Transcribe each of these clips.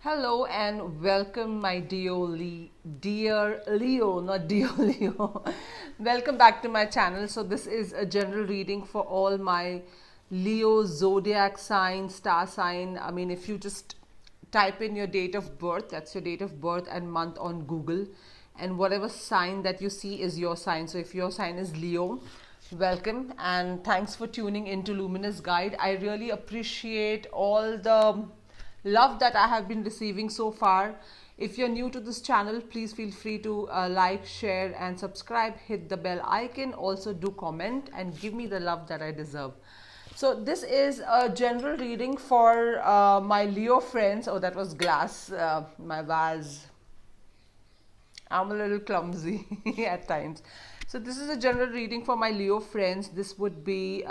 Hello and welcome, my dear Leo, not dear Leo. Welcome back to my channel. So this is a general reading for all my Leo zodiac sign, star sign. I mean, if you just type in your date of birth, that's your date of birth and month on Google, and whatever sign that you see is your sign. So if your sign is Leo, welcome and thanks for tuning into Luminous Guide. I really appreciate all the love that I have been receiving so far. If you're new to this channel, please feel free to like, share, and subscribe. Hit the bell icon. Also, do comment and give me the love that I deserve. So, this is a general reading for my Leo friends. Oh, that was glass, my vase. I'm a little clumsy at times. So, this is a general reading for my Leo friends. This would be.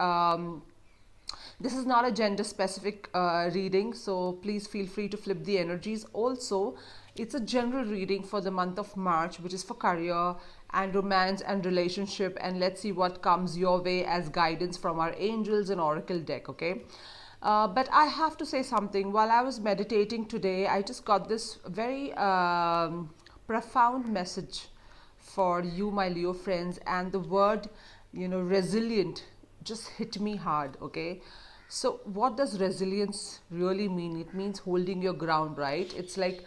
This is not a gender specific reading, so please feel free to flip the energies. Also, it's a general reading for the month of March, which is for career and romance and relationship. And let's see what comes your way as guidance from our angels and oracle deck, okay? But I have to say something. While I was meditating today, I just got this very profound message for you, my Leo friends, and the word, resilient just hit me hard, okay? So, what does resilience really mean? It means holding your ground, right? It's like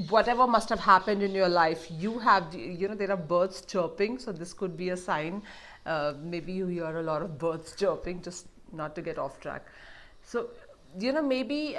whatever must have happened in your life, you have, there are birds chirping, so this could be a sign. Maybe you hear a lot of birds chirping, just not to get off track. So, maybe.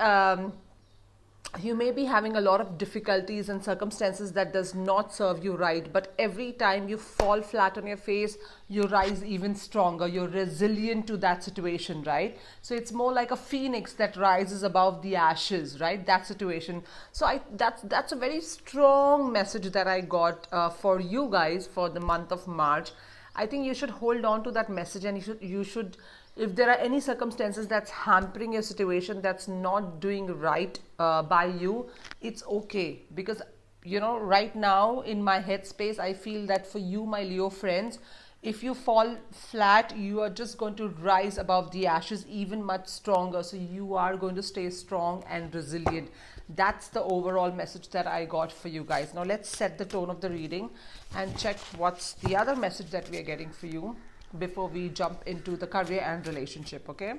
You may be having a lot of difficulties and circumstances that does not serve you right, but every time you fall flat on your face, you rise even stronger. You're resilient to that situation, right? So it's more like a phoenix that rises above the ashes, right? That situation. So that's a very strong message that I got for you guys for the month of March. I think you should hold on to that message, and you should, if there are any circumstances that's hampering your situation, that's not doing right by you, it's okay. Because right now in my headspace, I feel that for you, my Leo friends, if you fall flat, you are just going to rise above the ashes even much stronger. So you are going to stay strong and resilient. That's the overall message that I got for you guys. Now let's set the tone of the reading and check what's the other message that we are getting for you before we jump into the career and relationship, okay?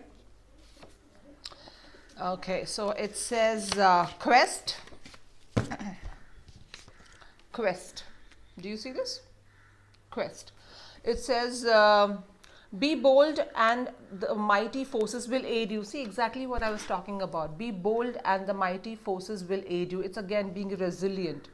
Okay, so it says quest. Quest. Do you see this? Quest. It says, be bold and the mighty forces will aid you. See exactly what I was talking about. Be bold and the mighty forces will aid you. It's again being resilient.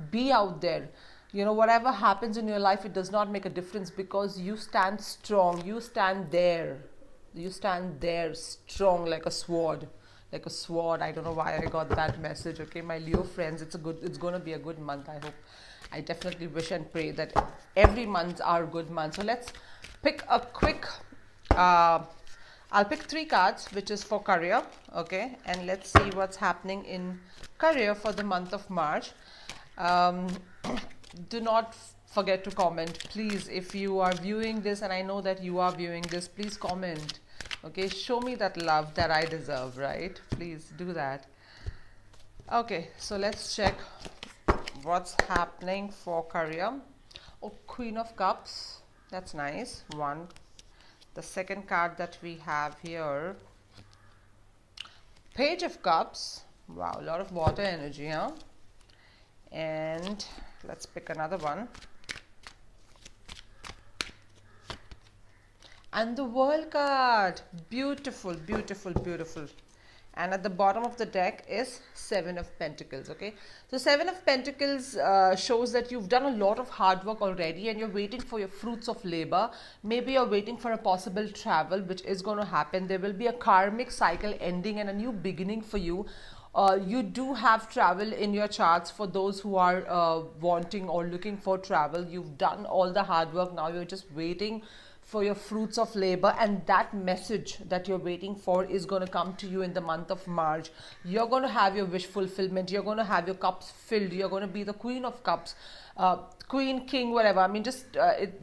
Be out there. Whatever happens in your life, it does not make a difference because you stand strong. You stand there. You stand there strong like a sword. Like a sword. I don't know why I got that message. Okay, my Leo friends, it's going to be a good month, I hope. I definitely wish and pray that every month are good months. So let's pick a quick I'll pick 3 cards, which is for career, okay? And let's see what's happening in career for the month of March. Um, do not forget to comment, please. If you are viewing this, and I know that you are viewing this, please comment, okay? Show me that love that I deserve, right? Please do that. Okay, so let's check what's happening for career. Oh, Queen of Cups, that's nice. One. The second card that we have here, Page of Cups. Wow, a lot of water energy, huh? And let's pick another one. And the World card. Beautiful, beautiful, beautiful. And at the bottom of the deck is 7 of Pentacles, okay? So 7 of Pentacles shows that you've done a lot of hard work already and you're waiting for your fruits of labor. Maybe you're waiting for a possible travel, which is going to happen. There will be a karmic cycle ending and a new beginning for you. You do have travel in your charts for those who are wanting or looking for travel. You've done all the hard work. Now you're just waiting for your fruits of labor, and that message that you're waiting for is going to come to you in the month of March. You're going to have your wish fulfillment, you're going to have your cups filled, you're going to be the queen of cups, queen, king, whatever. I mean, just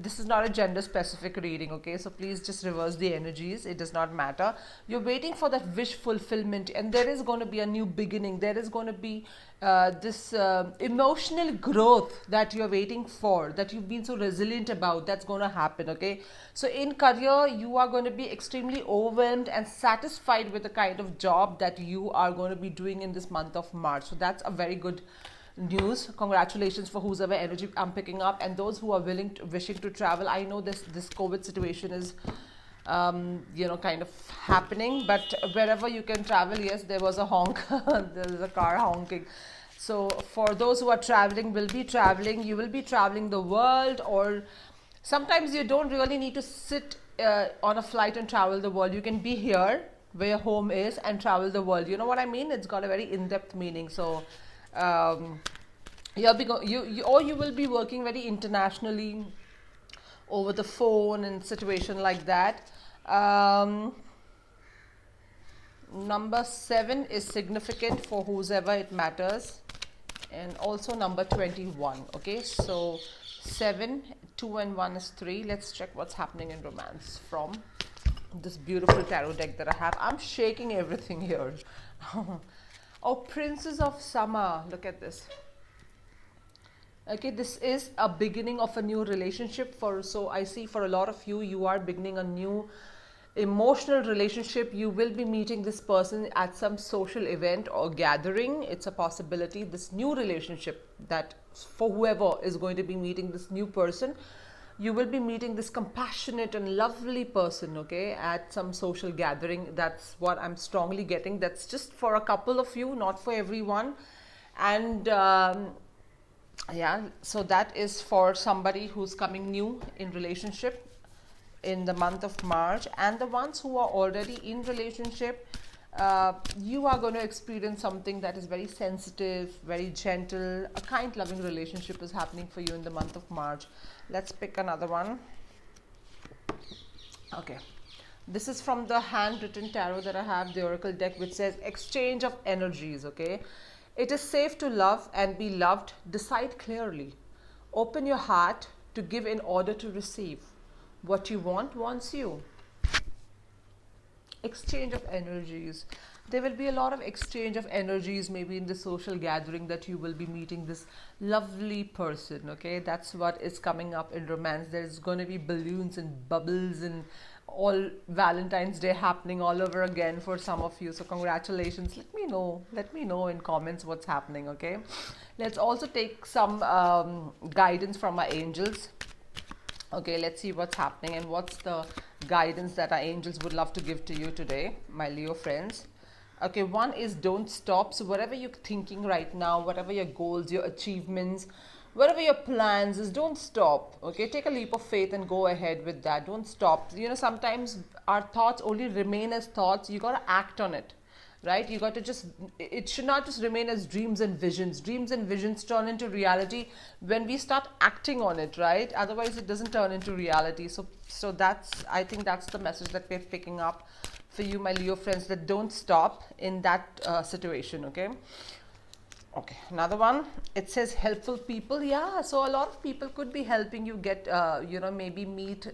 this is not a gender specific reading, okay? So please just reverse the energies, it does not matter. You're waiting for that wish fulfillment, and there is going to be a new beginning. There is going to be this emotional growth that you're waiting for, that you've been so resilient about. That's going to happen, okay? So in career, you are going to be extremely overwhelmed and satisfied with the kind of job that you are going to be doing in this month of March. So that's a very good news. Congratulations for whoever energy I'm picking up, and those who are wishing to travel. I know this COVID situation is kind of happening, but wherever you can travel, yes, there was a honk. There is a car honking. So for those who are traveling, will be traveling, you will be traveling the world, or sometimes you don't really need to sit on a flight and travel the world. You can be here where your home is and travel the world. You know what I mean? It's got a very in-depth meaning. So you will be working very internationally over the phone and situation like that. Number 7 is significant for whoever it matters, and also number 21. Okay, so 7, 2 and 1 is 3. Let's check what's happening in romance from this beautiful tarot deck that I have. I'm shaking everything here. Oh, Princess of Summer, look at this. Okay, this is a beginning of a new relationship. So I see for a lot of you, you are beginning a new emotional relationship. You will be meeting this person at some social event or gathering. It's a possibility. This new relationship, that for whoever is going to be meeting this new person, you will be meeting this compassionate and lovely person, okay, at some social gathering. That's what I'm strongly getting. That's just for a couple of you, not for everyone. And yeah, so that is for somebody who's coming new in relationship in the month of March. And the ones who are already in relationship, you are going to experience something that is very sensitive, very gentle. A kind, loving relationship is happening for you in the month of March. Let's pick another one. Okay, this is from the handwritten tarot that I have, the oracle deck, which says exchange of energies. Okay, it is safe to love and be loved. Decide clearly. Open your heart to give in order to receive. What you want wants you. Exchange of energies. There will be a lot of exchange of energies, maybe in the social gathering, that you will be meeting this lovely person. Okay, that's what is coming up in romance. There's going to be balloons and bubbles and all Valentine's Day happening all over again for some of you. So congratulations. Let me know in comments what's happening. Okay, let's also take some guidance from our angels. Okay, let's see what's happening and what's the guidance that our angels would love to give to you today, my Leo friends. Okay, one is don't stop. So whatever you're thinking right now, whatever your goals, your achievements, whatever your plans is, don't stop. Okay, take a leap of faith and go ahead with that. Don't stop. You know, sometimes our thoughts only remain as thoughts. You got to act on it, right? You got to just, it should not just remain as dreams and visions. Dreams and visions turn into reality when we start acting on it, right? Otherwise it doesn't turn into reality. So that's, I think that's the message that we're picking up for you, my Leo friends, that don't stop in that situation. Okay, another one, it says helpful people. Yeah, so a lot of people could be helping you get maybe meet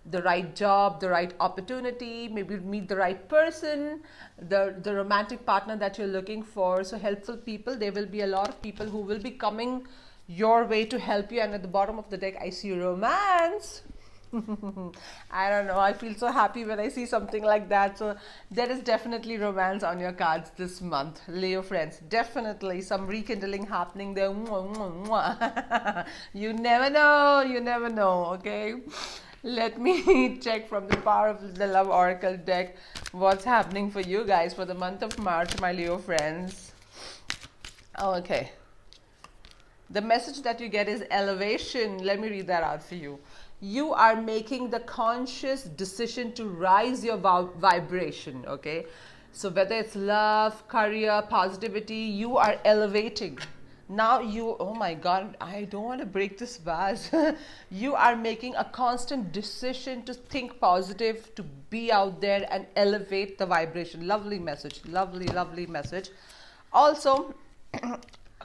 the right job, the right opportunity, maybe meet the right person, the romantic partner that you're looking for. So helpful people, there will be a lot of people who will be coming your way to help you. And at the bottom of the deck, I see romance. I don't know, I feel so happy when I see something like that. So there is definitely romance on your cards this month, Leo friends. Definitely some rekindling happening there. You never know. Okay, let me check from the Power of the Love Oracle deck what's happening for you guys for the month of March, my Leo friends. Okay, the message that you get is elevation. Let me read that out for you. You are making the conscious decision to rise your vibration. Okay, so whether it's love, career, positivity, you are elevating. Now you, oh my God, I don't want to break this vase. You are making a constant decision to think positive, to be out there and elevate the vibration. Lovely message, lovely, lovely message. Also,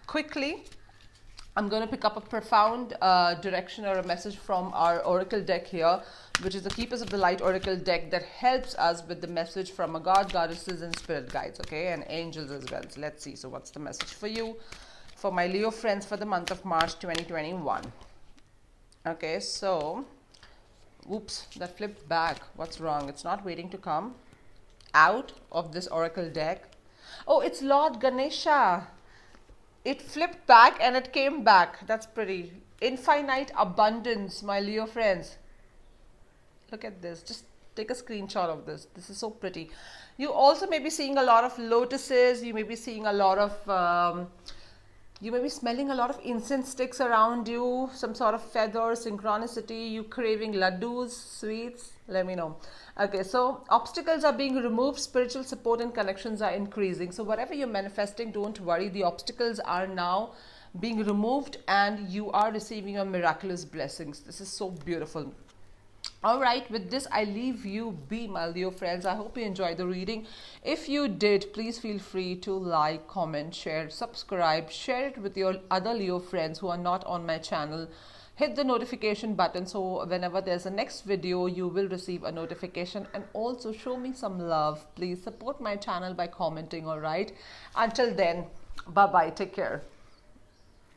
quickly, I'm going to pick up a profound direction or a message from our oracle deck here, which is the Keepers of the Light oracle deck that helps us with the message from a god, goddesses, and spirit guides, okay, and angels as well. So let's see. So what's the message for you, for my Leo friends, for the month of March 2021? Okay, so, oops, that flipped back. What's wrong? It's not waiting to come out of this oracle deck. Oh, it's Lord Ganesha. It flipped back and it came back. That's pretty. Infinite abundance, my Leo friends. Look at this. Just take a screenshot of this. This is so pretty. You also may be seeing a lot of lotuses. You may be seeing a lot of, you may be smelling a lot of incense sticks around you, some sort of feather, synchronicity, you craving laddus, sweets, let me know. Okay, so obstacles are being removed, spiritual support and connections are increasing. So whatever you're manifesting, don't worry, the obstacles are now being removed and you are receiving your miraculous blessings. This is so beautiful. All right, with this I leave you be, my Leo friends. I hope you enjoyed the reading. If you did, please feel free to like, comment, share, subscribe, share it with your other Leo friends who are not on my channel. Hit the notification button so whenever there's a next video you will receive a notification, and also show me some love. Please support my channel by commenting. All right, until then, bye bye, take care.